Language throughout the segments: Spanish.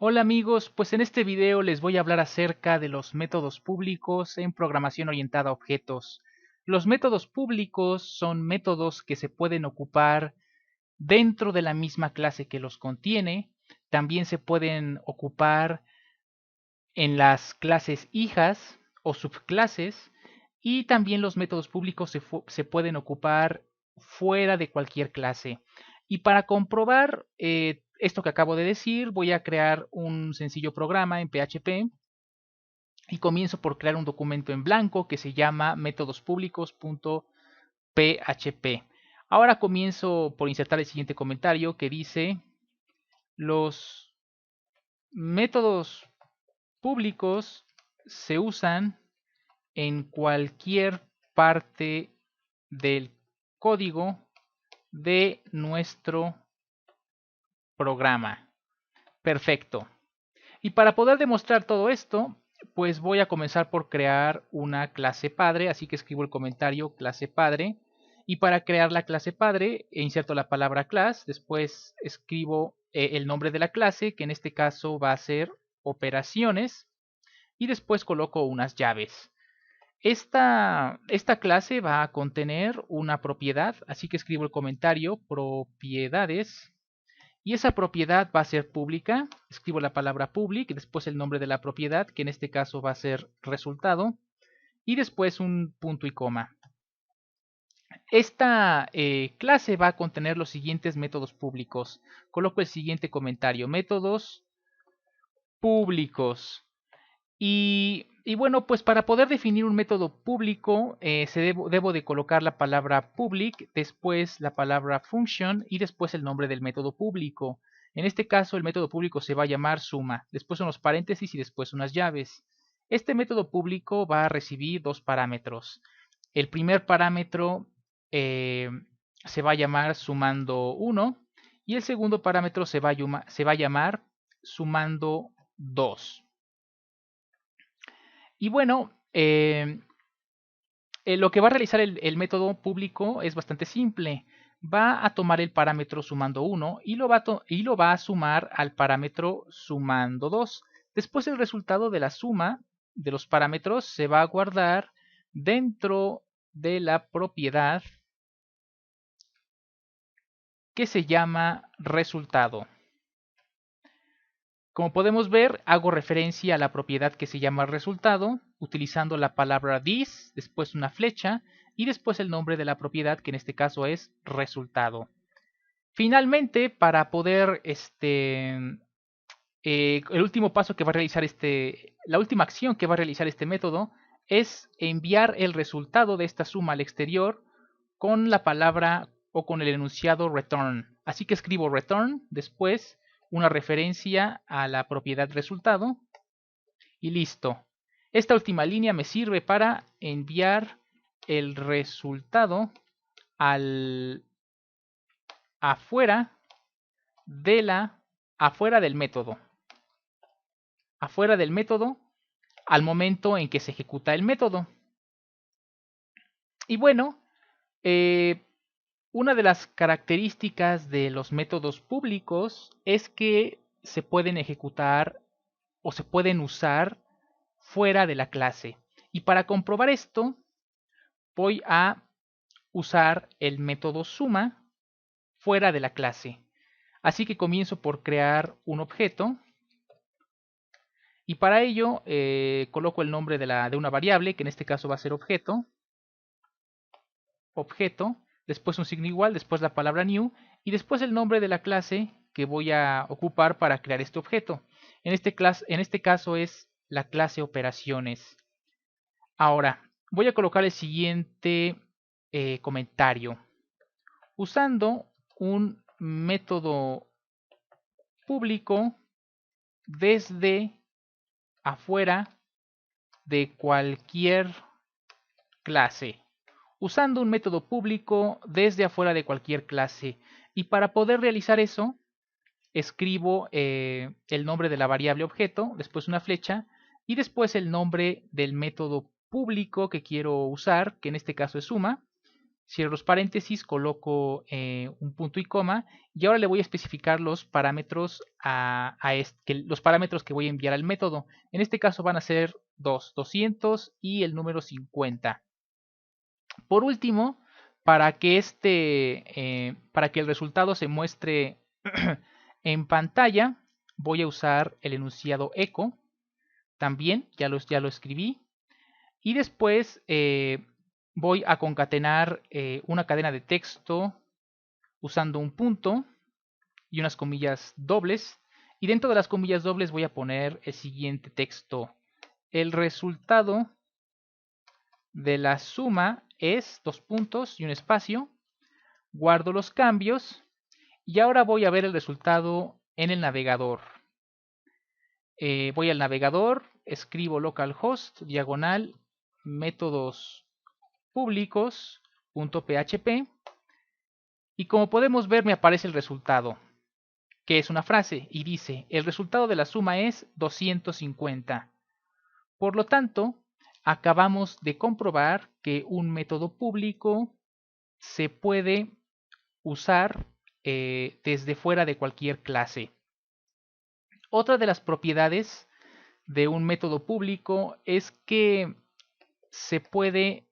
Hola amigos, pues en este video les voy a hablar acerca de los métodos públicos en programación orientada a objetos. Los métodos públicos son métodos que se pueden ocupar dentro de la misma clase que los contiene. También se pueden ocupar en las clases hijas o subclases, y también los métodos públicos se pueden ocupar fuera de cualquier clase. Y para comprobar esto que acabo de decir, voy a crear un sencillo programa en PHP y comienzo por crear un documento en blanco que se llama métodospúblicos.php. Ahora comienzo por insertar el siguiente comentario que dice: los métodos públicos se usan en cualquier parte del código de nuestro programa. Perfecto. Y para poder demostrar todo esto, pues voy a comenzar por crear una clase padre, así que escribo el comentario clase padre. Y para crear la clase padre, inserto la palabra class, después escribo el nombre de la clase, que en este caso va a ser operaciones, y después coloco unas llaves. Esta clase va a contener una propiedad, así que escribo el comentario propiedades, y esa propiedad va a ser pública. Escribo la palabra public, después el nombre de la propiedad, que en este caso va a ser resultado, y después un punto y coma. Esta clase va a contener los siguientes métodos públicos. Coloco el siguiente comentario: métodos públicos. Y bueno, pues para poder definir un método público, debo de colocar la palabra public, después la palabra function y después el nombre del método público. En este caso, el método público se va a llamar suma, después unos paréntesis y después unas llaves. Este método público va a recibir dos parámetros. El primer parámetro eh, se va a llamar sumando 1 y el segundo parámetro se va a llamar sumando 2. Y bueno, lo que va a realizar el método público es bastante simple. Va a tomar el parámetro sumando 1 y lo va a sumar al parámetro sumando 2. Después el resultado de la suma de los parámetros se va a guardar dentro de la propiedad que se llama resultado. Como podemos ver, hago referencia a la propiedad que se llama resultado, utilizando la palabra this, después una flecha, y después el nombre de la propiedad, que en este caso es resultado. Finalmente, para poder, el último paso que va a realizar la última acción que va a realizar este método es enviar el resultado de esta suma al exterior con la palabra o con el enunciado return. Así que escribo return, después una referencia a la propiedad resultado y listo. Esta última línea me sirve para enviar el resultado al afuera afuera del método. Afuera del método al momento en que se ejecuta el método. Y bueno, una de las características de los métodos públicos es que se pueden ejecutar o se pueden usar fuera de la clase. Y para comprobar esto, voy a usar el método suma fuera de la clase. Así que comienzo por crear un objeto. Y para ello coloco el nombre de una variable, que en este caso va a ser objeto. Objeto, después un signo igual, después la palabra new y después el nombre de la clase que voy a ocupar para crear este objeto. En este caso es la clase operaciones. Ahora, voy a colocar el siguiente comentario. Usando un método público desde afuera de cualquier clase. Usando un método público desde afuera de cualquier clase. Y para poder realizar eso, escribo el nombre de la variable objeto, después una flecha, y después el nombre del método público que quiero usar, que en este caso es suma, cierro los paréntesis, coloco un punto y coma y ahora le voy a especificar los parámetros los parámetros que voy a enviar al método. En este caso van a ser 200 y el número 50. Por último, para que el resultado se muestre en pantalla, voy a usar el enunciado echo. También ya lo escribí. Y después voy a concatenar una cadena de texto usando un punto y unas comillas dobles. Y dentro de las comillas dobles voy a poner el siguiente texto. El resultado de la suma es dos puntos y un espacio. Guardo los cambios y ahora voy a ver el resultado en el navegador. Voy al navegador, escribo localhost, diagonal, métodos públicos.php y como podemos ver me aparece el resultado, que es una frase y dice, el resultado de la suma es 250. Por lo tanto, acabamos de comprobar que un método público se puede usar desde fuera de cualquier clase. Otra de las propiedades de un método público es que se puede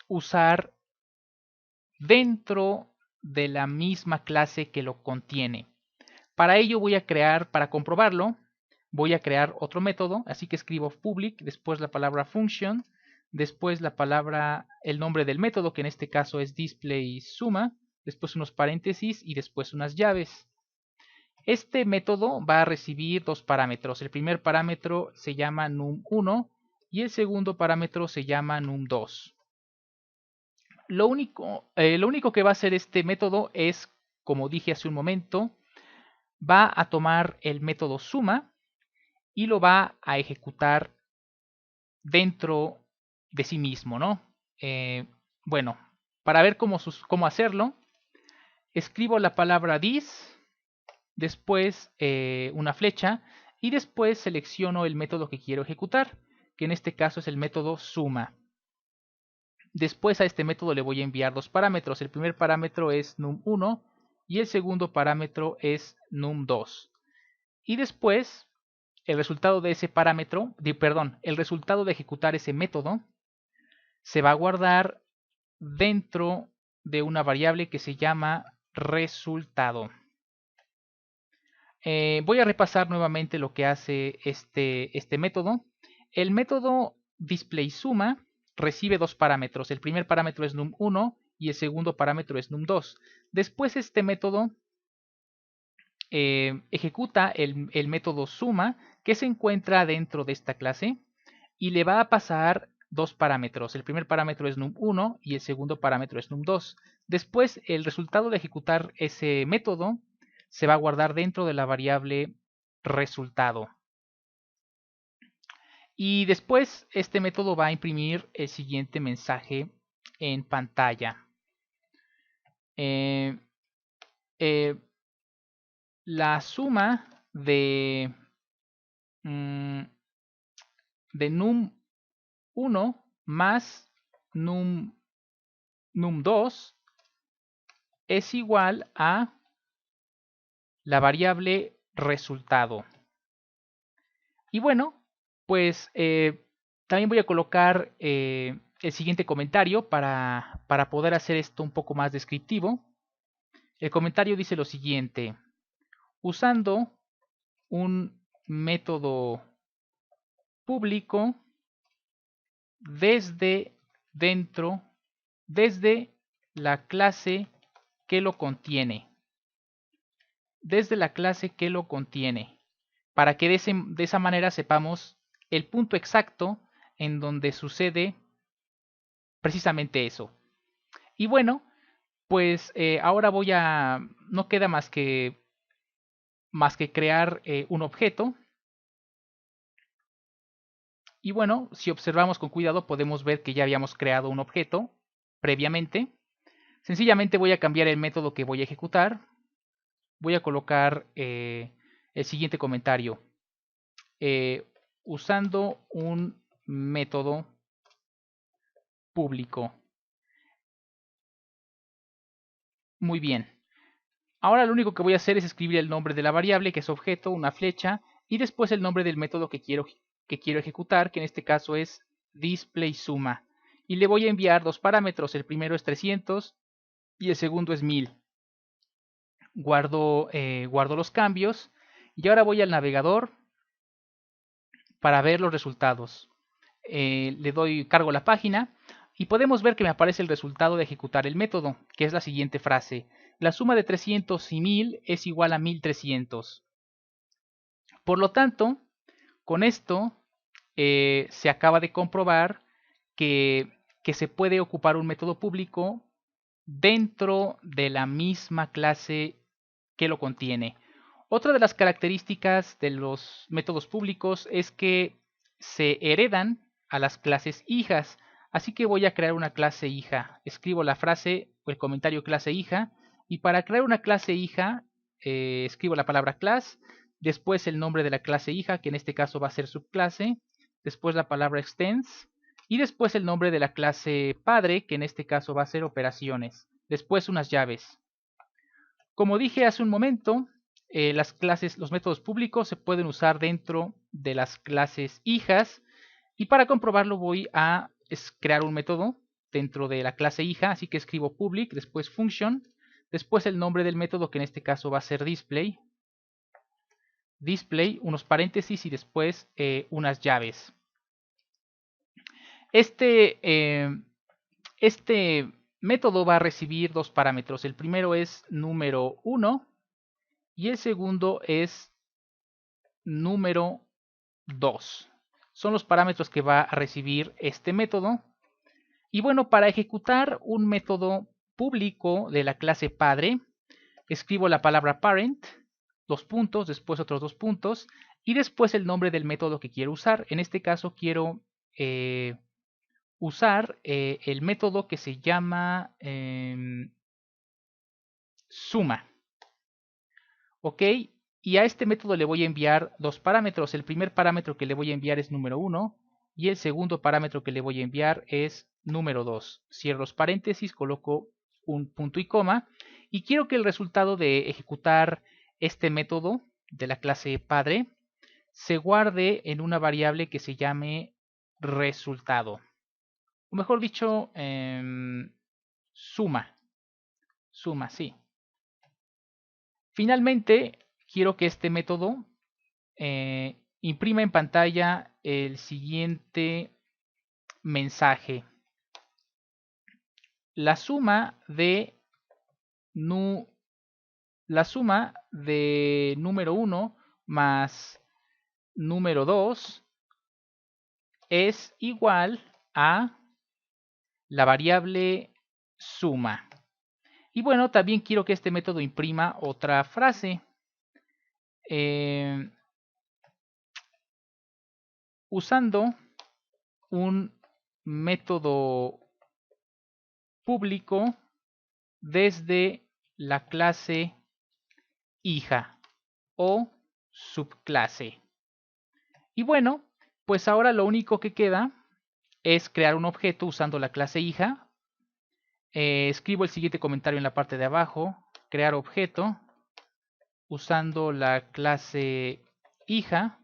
usar dentro de la misma clase que lo contiene. Para ello para comprobarlo, voy a crear otro método, así que escribo public, después la palabra function, después el nombre del método, que en este caso es displaySumma, después unos paréntesis y después unas llaves. Este método va a recibir dos parámetros. El primer parámetro se llama num1 y el segundo parámetro se llama num2. Lo único que va a hacer este método es, como dije hace un momento, va a tomar el método suma y lo va a ejecutar dentro de sí mismo, ¿no? Bueno, para ver cómo hacerlo, escribo la palabra this, después una flecha y después selecciono el método que quiero ejecutar, que en este caso es el método suma. Después a este método le voy a enviar dos parámetros. El primer parámetro es num1 y el segundo parámetro es num2. Y después el resultado de ese parámetro, el resultado de ejecutar ese método se va a guardar dentro de una variable que se llama resultado. Voy a repasar nuevamente lo que hace este método. El método displaySumma recibe dos parámetros. El primer parámetro es num1 y el segundo parámetro es num2. Después este método ejecuta el método suma que se encuentra dentro de esta clase y le va a pasar dos parámetros. El primer parámetro es num1 y el segundo parámetro es num2. Después el resultado de ejecutar ese método se va a guardar dentro de la variable resultado. Y después este método va a imprimir el siguiente mensaje en pantalla. La suma de num1 más num2 es igual a la variable resultado. Y bueno, pues también voy a colocar el siguiente comentario para poder hacer esto un poco más descriptivo. El comentario dice lo siguiente: usando un método público desde la clase que lo contiene. Desde la clase que lo contiene. Para que de esa manera sepamos el punto exacto en donde sucede precisamente eso. Y bueno, pues ahora no queda más que crear un objeto. Y bueno, si observamos con cuidado podemos ver que ya habíamos creado un objeto previamente. Sencillamente voy a cambiar el método que voy a ejecutar. Voy a colocar el siguiente comentario. Usando un método público Muy bien. Ahora lo único que voy a hacer es escribir el nombre de la variable, que es objeto, una flecha, y después el nombre del método que quiero ejecutar, que en este caso es displaySumma. Y le voy a enviar dos parámetros, el primero es 300 y el segundo es 1000. Guardo los cambios y ahora voy al navegador para ver los resultados. Cargo la página y podemos ver que me aparece el resultado de ejecutar el método, que es la siguiente frase. La suma de 300 y 1000 es igual a 1300. Por lo tanto, con esto se acaba de comprobar que se puede ocupar un método público dentro de la misma clase que lo contiene. Otra de las características de los métodos públicos es que se heredan a las clases hijas. Así que voy a crear una clase hija. Escribo la frase o el comentario clase hija. Y para crear una clase hija, escribo la palabra class, después el nombre de la clase hija, que en este caso va a ser subclase, después la palabra extends, y después el nombre de la clase padre, que en este caso va a ser operaciones. Después unas llaves. Como dije hace un momento, los métodos públicos se pueden usar dentro de las clases hijas. Y para comprobarlo voy a crear un método dentro de la clase hija. Así que escribo public, después function, después el nombre del método, que en este caso va a ser display. Display, unos paréntesis y después unas llaves. Este método va a recibir dos parámetros. El primero es número 1 y el segundo es número 2. Son los parámetros que va a recibir este método. Y bueno, para ejecutar un método público de la clase padre, escribo la palabra parent, dos puntos, después otros dos puntos, y después el nombre del método que quiero usar. En este caso quiero usar el método que se llama suma. ¿Ok? Y a este método le voy a enviar dos parámetros. El primer parámetro que le voy a enviar es número 1 y el segundo parámetro que le voy a enviar es número 2. Cierro los paréntesis, coloco un punto y coma y quiero que el resultado de ejecutar este método de la clase padre se guarde en una variable que se llame resultado. O mejor dicho, suma. Suma, sí. Finalmente, quiero que este método imprima en pantalla el siguiente mensaje. La suma de número 1 más número 2 es igual a la variable suma. Y bueno, también quiero que este método imprima otra frase. Usando un método público desde la clase hija o subclase. Y bueno, pues ahora lo único que queda es crear un objeto usando la clase hija. Escribo el siguiente comentario en la parte de abajo. Crear objeto usando la clase hija.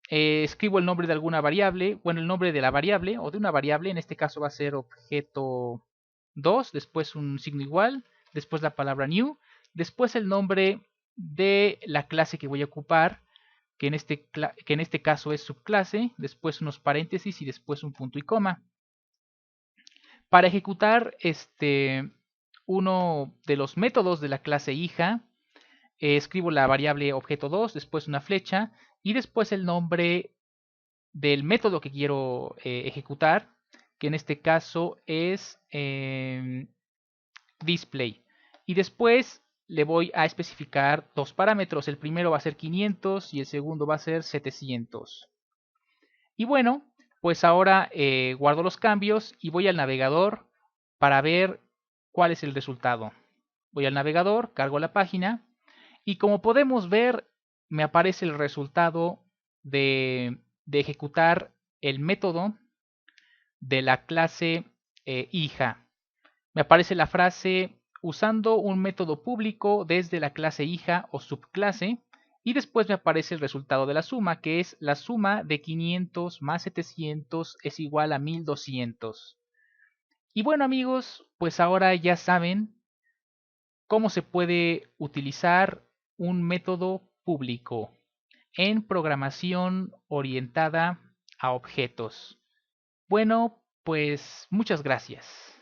Escribo el nombre de alguna variable, bueno, el nombre de la variable o de una variable, en este caso va a ser objeto 2, después un signo igual, después la palabra new, después el nombre de la clase que voy a ocupar, que en este caso es subclase, después unos paréntesis y después un punto y coma. Para ejecutar uno de los métodos de la clase hija, escribo la variable objeto 2, después una flecha y después el nombre del método que quiero ejecutar, que en este caso es display. Y después le voy a especificar dos parámetros. El primero va a ser 500 y el segundo va a ser 700. Y bueno, pues ahora guardo los cambios y voy al navegador para ver cuál es el resultado. Voy al navegador, cargo la página y como podemos ver me aparece el resultado de ejecutar el método de la clase hija. Me aparece la frase usando un método público desde la clase hija o subclase, y después me aparece el resultado de la suma, que es la suma de 500 más 700 es igual a 1200. Y bueno amigos, pues ahora ya saben cómo se puede utilizar un método público en programación orientada a objetos. Bueno, pues muchas gracias.